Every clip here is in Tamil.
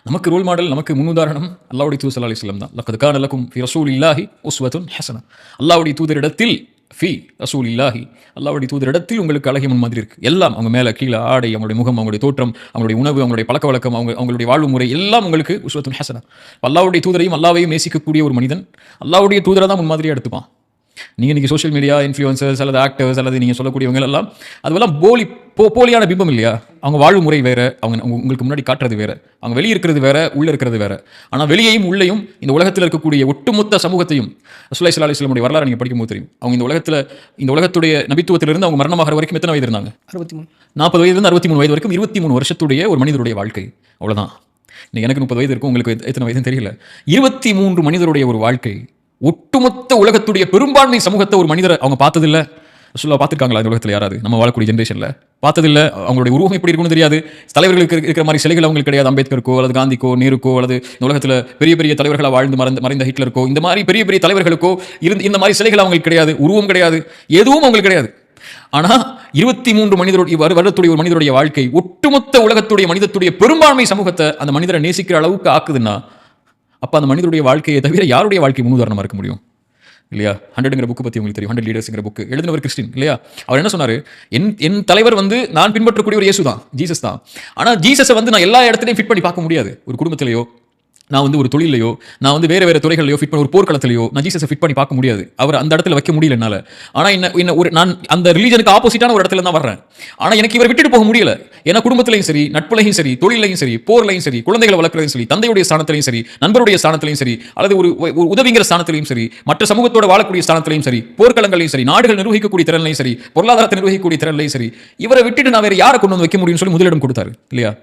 நமக்கு ரோல் மாடல், நமக்கு முன்னுதாரணம் அல்லாஹ்வுடைய தூதர் ஸல்லல்லாஹு அலைஹி வஸல்லம் தான். லக்கத் கான லக்கும் ஃபி ரசூலில்லாஹி உஸ்வத்துன் ஹஸனா. அல்லாஹ்வுடைய தூதரிடத்தில் ஃபி ரசூலில்லாஹி, அல்லாஹ்வுடைய தூதரிடத்தில் உங்களுக்கு அழகிய முன்மாதிரி இருக்கு. எல்லாம் அவங்க மேல கீழ ஆடை, அவங்களுடைய முகம், அவங்களுடைய தோற்றம், அவங்களுடைய உணவு, அவங்களுடைய பழக்கவழக்கம், அவங்களுடைய வாழ்வு முறை எல்லாம் உங்களுக்கு உஸ்வத்துன் ஹஸனா. அல்லாஹ்வுடைய தூதரையும் அல்லாஹ்வையும் நேசிக்கக்கூடிய ஒரு மனிதன் அல்லாஹ்வுடைய தூதரை தான் முன்மாதிரியா எடுத்துப்பான். நீங்கள் இன்றைக்கி சோஷியல் மீடியா இன்ஃப்ளூயன்சர்ஸ் அல்லது ஆக்டர்ஸ் அல்லது நீங்கள் சொல்லக்கூடியவங்க எல்லாம் அதுவெல்லாம் போலியான பிம்பம் இல்லையா? அவங்க வாழ்வு முறை வேறு, அவங்க உங்களுக்கு முன்னாடி காட்டுறது வேறு, அவங்க வெளியே இருக்கிறது வேறு, உள்ளே இருக்கிறது வேறு. ஆனால் வெளியையும் உள்ளேயும் இந்த உலகத்தில் இருக்கக்கூடிய ஒட்டுமொத்த சமூகத்தையும் ரசூலுல்லாஹி ஸல்லல்லாஹு அலைஹி வஸல்லம் வரலாறு நீங்கள் படிக்கும்போது தெரியும். அவங்க இந்த உலகத்துடைய நபித்துவத்திலிருந்து அவங்க மரணமாகிற வரைக்கும் எத்தனை வயது இருந்தாங்க? 63. 40 வயதுலேருந்து 63 வயது வரைக்கும் 23 வருஷத்துடைய ஒரு மனிதருடைய வாழ்க்கை. அவ்வளோதான். இன்னைக்கு எனக்கு 30 வயது இருக்கும், உங்களுக்கு எத்தனை வயதுன்னு தெரியல. 23 மனிதருடைய ஒரு வாழ்க்கை, ஒட்டுமொத்த உலகத்துடைய பெரும்பான்மை சமூகத்தை ஒரு மனிதரை அவங்க பார்த்ததில்லை. ரசூலுல்லாஹ் பார்த்துருக்காங்களா இந்த உலகத்தில்? யாராவது நம்ம வாழக்கூடிய ஜென்ரேஷனில் பார்த்ததில்லை. அவங்களுடைய உருவம் எப்படி இருக்குன்னு தெரியாது. தலைவர்களுக்கு இருக்கிற மாதிரி சிலைகள் அவங்களுக்கு கிடையாது. அம்பேத்கருக்கோ அல்லது காந்திக்கோ நேருக்கோ அல்லது இந்த உலகத்தில் பெரிய பெரிய தலைவர்களாக வாழ்ந்து மறைந்த ஹிட்லருக்கோ இந்த மாதிரி பெரிய பெரிய தலைவர்களுக்கோ இந்த மாதிரி சிலைகள் அவங்களுக்கு கிடையாது. உருவம் கிடையாது, எதுவும் அவங்களுக்கு கிடையாது. ஆனால் 23 வருடத்துடைய ஒரு மனிதருடைய வாழ்க்கை ஒட்டுமொத்த உலகத்துடைய மனிதத்துடைய பெரும்பான்மை சமூகத்தை அந்த மனிதரை நேசிக்கிற அளவுக்கு ஆக்குதுன்னா, அப்போ அந்த மனிதனுடைய வாழ்க்கையை தவிர யாருடைய வாழ்க்கை முன்னுதாரணமாக இருக்க முடியும்? இல்லையா? 100ங்கிற புக்கு பற்றி உங்களுக்கு தெரியும். 100 லீடர்ஸ்ங்கிற புக்கு எழுதினவர் கிறிஸ்டின் இல்லையா? அவர் என்ன சொன்னார்? என் தலைவர் நான் பின்பற்றக்கூடிய ஒரு இயேசு தான், ஜீசஸ் தான். ஆனால் ஜீசஸை நான் எல்லா இடத்துலையும் ஃபிட் பண்ணி பார்க்க முடியாது. ஒரு குடும்பத்திலேயோ, நான் ஒரு தொழிலையோ, நான் வேறு துறைகளையோ ஃபிட் பண்ணி, ஒரு போர்க்களத்திலையோ நான் ஜீசஸை ஃபிட் பண்ணி பார்க்க முடியாது. அவர் அந்த இடத்துல வைக்க முடியல என்னால். ஆனால் நான் அந்த ரிலீஜனுக்கு ஆப்போசிட்டான ஒரு இடத்துல தான் வர்றேன். ஆனால் எனக்கு இவர் விட்டுட்டு போக முடியல. ஏன்னா குடும்பத்திலையும் சரி, நட்புலையும் சரி, தொழிலையும் சரி, போர்லையும் சரி, குழந்தைகளை வளர்க்குறதையும் சரி, தந்தையுடைய ஸ்தானத்திலையும் சரி, நண்பருடைய ஸ்தானத்திலையும் சரி, அல்லது ஒரு உதவிங்கிற ஸ்தானத்திலையும் சரி, மற்ற சமூகத்தோட வாழக்கூடிய ஸ்தானத்திலையும் சரி, போர்க்களங்களையும் சரி, நாடுகள் நிர்வகிக்கக்கூடிய திறன்லையும் சரி, பொருளாதாரத்தை நிர்வகிக்கக்கூடிய திறன்லையும் சரி, இவரை விட்டுட்டு நான் வேறு யாரை கொண்டு வந்து வைக்க முடியும்னு சொல்லி முதலிடம் கொடுத்தாரு இல்லையா?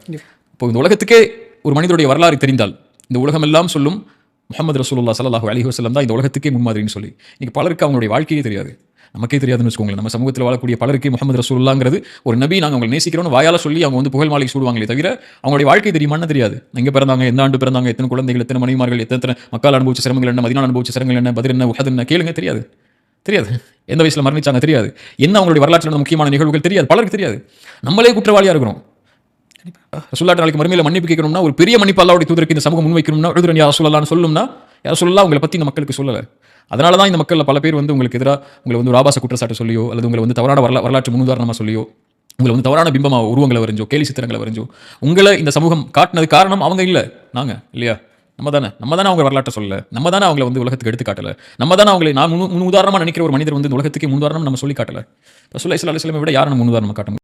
இப்போ இந்த உலகத்துக்கே ஒரு மனிதனுடைய வரலாறு தெரிந்தால் இந்த உலகம் எல்லாம் சொல்லும் முஹம்மது ரசூலுல்லாஹி ஸல்லல்லாஹு அலைஹி வஸல்லம் தான் இந்த உலகத்துக்கே முன்மாதிரின்னு சொல்லி. இன்னைக்கு பலருக்கு அவங்களுடைய வாழ்க்கையே தெரியாது, நமக்கே தெரியாதுன்னு வச்சுக்கோங்களேன். நம்ம சமூகத்தில் வாழக்கூடிய பலருக்கு முஹம்மது ரசூலுல்லாஹ்ங்கிறது ஒரு நபி, நாங்கள் அவங்களை நேசிக்கிறோன்னு வாயால் சொல்லி அவங்க புகழ் மாலை சூடுவாங்களே தவிர அவங்களுடைய வாழ்க்கை தெரியுமான்னு தெரியாது. எங்கே பிறந்தாங்க, எந்த ஆண்டு பிறந்தாங்க, எத்தனை குழந்தைகள், எத்தனை மனைவிமார்கள், எத்தனை மக்கள் அனுபவிச்ச சிரமங்கள் என்ன, மதீனா அனுபவிச்ச சிரமங்கள் என்ன, பத்ர் என்ன, உஹத் என்ன, கேளுங்க, தெரியாது. எந்த வயசில் மரணிச்சாங்க தெரியாது. என்ன அவங்களுடைய வரலாற்றில் நடந்த முக்கியமான நிகழ்வுகள் தெரியாது, பலருக்கு தெரியாது. நம்மளே குற்றவாளியாக இருக்கிறோம். ரசூலுல்லாஹ் நாளைக்கு மறுமையில் மன்னிப்பு கேட்கணும்னா, ஒரு பெரிய மன்னிப்பு அல்லாஹ்வுடைய தூதருக்கு இந்த சமூகம் முன்வைக்கணும்னா, யா ரசூலல்லாஹ்னு சொல்லணும்னா, யா ரசூலல்லாஹ் உங்களை பற்றி இந்த மக்களுக்கு சொல்லலை. அதனால தான் இந்த மக்களில் பல பேர் உங்களுக்கு எதிராக உங்களை ஒரு ஆபாச குற்றச்சாட்டு சொல்லியோ, அல்லது உங்களை தவறான வரலாற்று முன்னுதாரணமாக சொல்லியோ, உங்களை தவறான பிம்பமாக உருவங்களை வரைஞ்சோ, கேலி சித்திரங்களை வரைஞ்சோ உங்களை இந்த சமூகம் காட்டினது காரணம் அவங்க இல்லை, நாங்கள் இல்லையா? நம்ம தானே அவங்க வரலாற்றை சொல்லலை, நம்ம தானே அவங்களை உலகத்துக்கு எடுத்து காட்டலை, நம்ம தானே அவங்களை நான் முன் உதாரணமாக நினைக்கிற ஒரு மனிதர் இந்த உலகத்துக்கு முன்னுதாரணம் நம்ம சொல்லி காட்டலை. ரசூலுல்லாஹி ஸல்லல்லாஹு அலைஹி வஸல்லம் விட யாரை நம்ம முன்னுதாரணமாக காட்ட முடியும்?